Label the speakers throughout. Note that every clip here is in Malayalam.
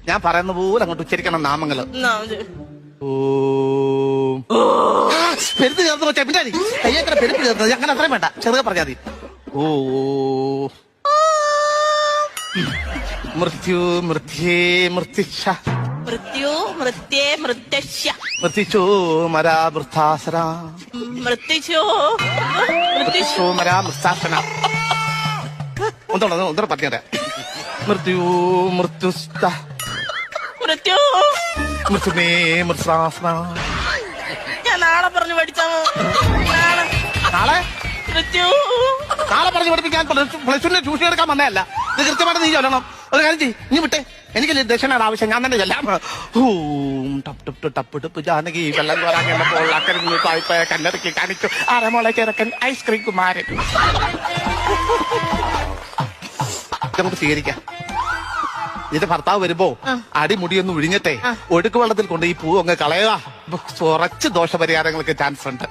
Speaker 1: ഞാൻ പറയുന്ന പോലെ അങ്ങോട്ട് ഉച്ചരിക്കണം നാമങ്ങള്. പെരുത്ത് ചേർത്ത് വെച്ചാ പിന്നെ കയ്യേക്കട പെരുത്ത് ചേർത്തത് അങ്ങനെ അത്രയും വേണ്ട, ചെറുതെ പറഞ്ഞാൽ മതി. ഓ മൃത്യു മൃത്യേ മൃത്യുഷ
Speaker 2: മൃത്യു മൃത്യേ മൃത്യശ
Speaker 1: മൃത്യുച്ചോ മരാ വൃദ്ധാസന
Speaker 2: മൃത്യുശോ
Speaker 1: മൃത്യുഷോ മരാ വൃദ്ധാസന. ഒന്നോടെ പറഞ്ഞേ. മൃത്യു മൃത്യുസ്ത
Speaker 2: മൃത്യു
Speaker 1: മൃത്യുമേ മൃത്സാസന.
Speaker 2: ഞാൻ നാളെ പറഞ്ഞു പഠിച്ചാമോ?
Speaker 1: നാളെ
Speaker 2: മൃത്യു
Speaker 1: നാളെ പറഞ്ഞു പഠിപ്പിക്കാൻ പ്ലസ് ട്യൂഷൻ എടുക്കാൻ വന്നതല്ല. ഇത് കൃത്യമായിട്ട് നീ ചൊല്ലണം. ഒരു കാര്യം ചെയ്യ്, നീ വിട്ടേ. എനിക്ക് ദക്ഷിണയുടെ ആവശ്യം, ഞാൻ തന്നെ ചെല്ലാം. ടപ്പ് ജാനകി വെള്ളം കോരാങ്ങപ്പോൾ അക്കരങ്ങ് കായ്പ കല്ലറക്കി കാണിച്ചു അരമോളെ ചേരക്കൻ ഐസ്ക്രീം കുമാരൻ. നമുക്ക് സ്വീകരിക്കാം. ഇതിന്റെ ഭർത്താവ് വരുമ്പോ അടിമുടിയൊന്നും ഒഴിഞ്ഞിട്ടേ ഒഴുക്ക് വെള്ളത്തിൽ കൊണ്ട് ഈ പൂ അങ്ങ് കളയുക. കുറച്ച് ദോഷപരിഹാരങ്ങൾക്ക് ചാൻസ് ഉണ്ട്.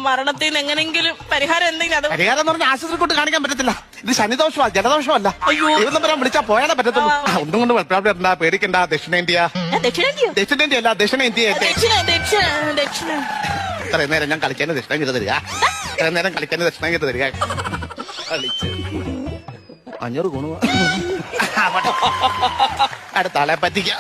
Speaker 2: മരണത്തിൽ നിന്ന് എങ്ങനെങ്കിലും പരിഹാരം എന്തെങ്കിലും?
Speaker 1: പരിഹാരം എന്ന് പറഞ്ഞാൽ ആശുപത്രി കൊണ്ട് കാണിക്കാൻ പറ്റത്തില്ല. ഇത് ശനിദോഷമാ, ജലദോഷമല്ല. ദൈവം വിളിച്ചാൽ പോയാലേ പറ്റത്തുള്ളൂ. ഒന്നും കൊണ്ട് വെളിപ്പാടണ്ട, പേടിക്കണ്ട. ദക്ഷിണേന്ത്യ ദക്ഷിണേന്ത്യ അല്ല ദക്ഷിണേന്ത്യ. ഇത്രയും നേരം ഞാൻ കളിക്കാൻ ദക്ഷിണേന്ത്യ തരിക. ഇത്രയും നേരം കളിക്കാൻ ദക്ഷിണേന്ത്യ തരിക. കളിച്ച് 500 ഗുണ അടുത്ത ആളെ പറ്റിക്കാം.